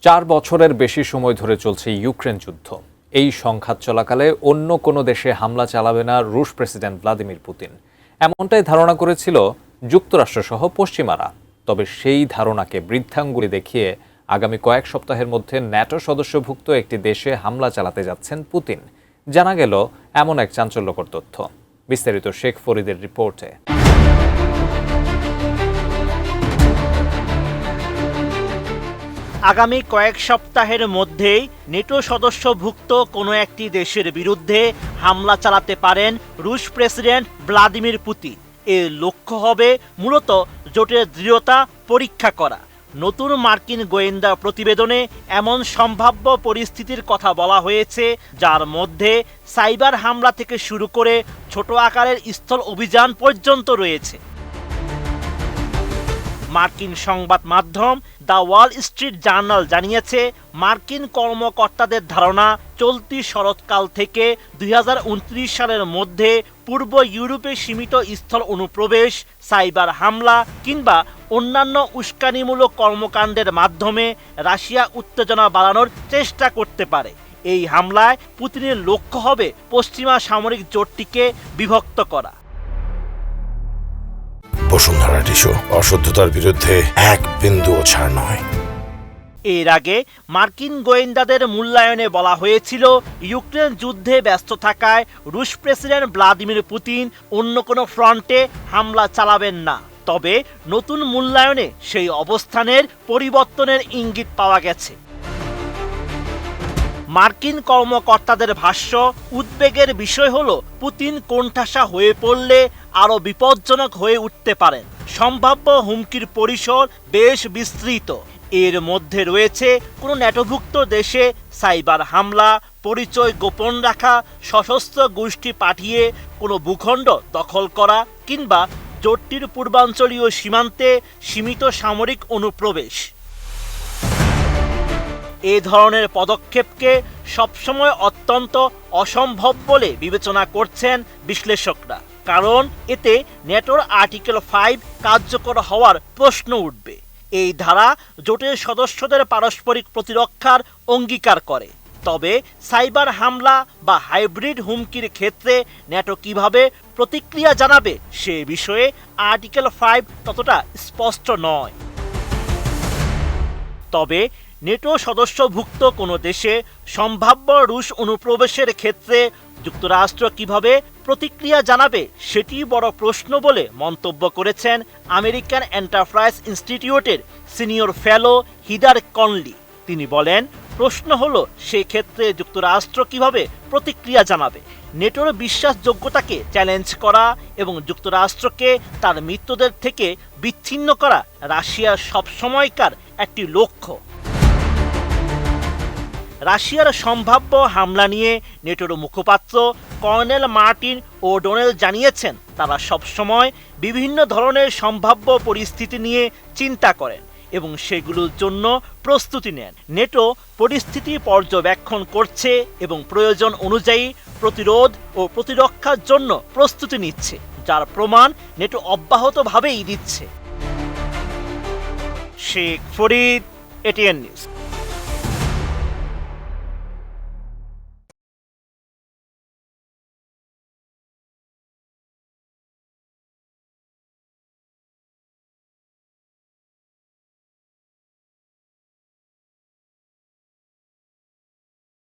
4 বছরের বেশি সময় ধরে চলছে ইউক্রেন যুদ্ধ। এই সংঘাত চলাকালে অন্য কোনো দেশে হামলা চালাবে না রুশ প্রেসিডেন্ট ভ্লাদিমির পুতিন, এমনটাই ধারণা করেছিল যুক্তরাষ্ট্রসহ পশ্চিমারা। তবে সেই ধারণাকে বৃদ্ধাঙ্গুলি দেখিয়ে আগামী কয়েক সপ্তাহের মধ্যে ন্যাটো সদস্যভুক্ত একটি দেশে হামলা চালাতে যাচ্ছেন পুতিন। জানা গেল এমন এক চাঞ্চল্যকর তথ্য। বিস্তারিত শেখ ফরিদের রিপোর্টে। আগামী কয়েক সপ্তাহের মধ্যেই নেটো সদস্যভুক্ত কোনো একটি দেশের বিরুদ্ধে হামলা চালাতে পারেন রুশ প্রেসিডেন্ট ভ্লাদিমির পুতিন। এর লক্ষ্য হবে মূলত জোটের দৃঢ়তা পরীক্ষা করা। নতুন মার্কিন গোয়েন্দা প্রতিবেদনে এমন সম্ভাব্য পরিস্থিতির কথা বলা হয়েছে, যার মধ্যে সাইবার হামলা থেকে শুরু করে ছোট আকারের স্থল অভিযান পর্যন্ত রয়েছে। মার্কিন সংবাদ মাধ্যম দ্য ওয়াল স্ট্রিট জার্নাল জানিয়েছে, মার্কিন কর্মকর্তাদের ধারণা চলতি শরৎকাল থেকে 2029 সালের মধ্যে পূর্ব ইউরোপে সীমিত স্থল অনুপ্রবেশ, সাইবার হামলা কিংবা অন্যান্য উস্কানিমূলক কর্মকাণ্ডের মাধ্যমে রাশিয়া উত্তেজনা বাড়ানোর চেষ্টা করতে পারে। এই হামলায় পুতিনের লক্ষ্য হবে পশ্চিমা সামরিক জোটটিকে বিভক্ত করা। বসুন্ধরা টিস্যু, অশুদ্ধতার বিরুদ্ধে এক বিন্দুও ছাড় নয়। এর আগে মার্কিন গোয়েন্দাদের মূল্যায়নে বলা হয়েছিল, ইউক্রেন যুদ্ধে ব্যস্ত থাকায় রুশ প্রেসিডেন্ট ভ্লাদিমির পুতিন অন্য কোনো ফ্রন্টে হামলা চালাবেন না। তবে নতুন মূল্যায়নে সেই অবস্থানের পরিবর্তনের ইঙ্গিত পাওয়া গেছে। মার্কিন কর্মকর্তাদের ভাষ্য, উদ্বেগের বিষয় হলো পুতিন কোণঠাসা হয়ে পড়লে আরও বিপজ্জনক হয়ে উঠতে পারেন। সম্ভাব্য হুমকির পরিসর বেশ বিস্তৃত। এর মধ্যে রয়েছে কোনো ন্যাটোভুক্ত দেশে সাইবার হামলা, পরিচয় গোপন রাখা, সশস্ত্র গোষ্ঠী পাঠিয়ে কোনো ভূখণ্ড দখল করা কিংবা জোটটির পূর্বাঞ্চলীয় সীমান্তে সীমিত সামরিক অনুপ্রবেশ। এ ধরনের পদক্ষেপকে সবসময় অত্যন্ত অসম্ভব বলে বিবেচনা করছেন বিশ্লেষকরা, কারণ এতে ন্যাটোর আর্টিকেল 5 কার্যকর হওয়ার প্রশ্ন উঠবে। এই ধারা জোটের সদস্যদের পারস্পরিক প্রতিরক্ষার অঙ্গীকার করে। তবে সাইবার হামলা বা হাইব্রিড হুমকির ক্ষেত্রে ন্যাটো কিভাবে প্রতিক্রিয়া জানাবে সে বিষয়ে আর্টিকেল 5 ততটা স্পষ্ট নয়। তবে নেটো সদস্যভুক্ত কোনো দেশে সম্ভাব্য রুশ অনুপ্রবেশের ক্ষেত্রে যুক্তরাষ্ট্র কিভাবে প্রতিক্রিয়া জানাবে সেটি বড় প্রশ্ন বলে মন্তব্য করেছেন আমেরিকান এন্টারপ্রাইজ ইনস্টিটিউটের সিনিয়র ফেলো হিদার কনলি। তিনি বলেন, প্রশ্ন হলো সেক্ষেত্রে যুক্তরাষ্ট্র কিভাবে প্রতিক্রিয়া জানাবে। নেটোর বিশ্বাসযোগ্যতাকে চ্যালেঞ্জ করা এবং যুক্তরাষ্ট্রকে তার মিত্রদের থেকে বিচ্ছিন্ন করা রাশিয়ার সবসময়কার একটি লক্ষ্য। রাশিয়ার সম্ভাব্য হামলা নিয়ে নেটোর মুখপাত্র কর্নেল মার্টিন ওডোনেল জানিয়েছেন, তারা সবসময় বিভিন্ন ধরনের সম্ভাব্য পরিস্থিতি নিয়ে চিন্তা করেন এবং সেগুলোর জন্য প্রস্তুতি নেন। নেটো পরিস্থিতি পর্যবেক্ষণ করছে এবং প্রয়োজন অনুযায়ী প্রতিরোধ ও প্রতিরক্ষার জন্য প্রস্তুতি নিচ্ছে, যার প্রমাণ নেটো অব্যাহতভাবেই দিচ্ছে। Sheikh Farid, ATN news.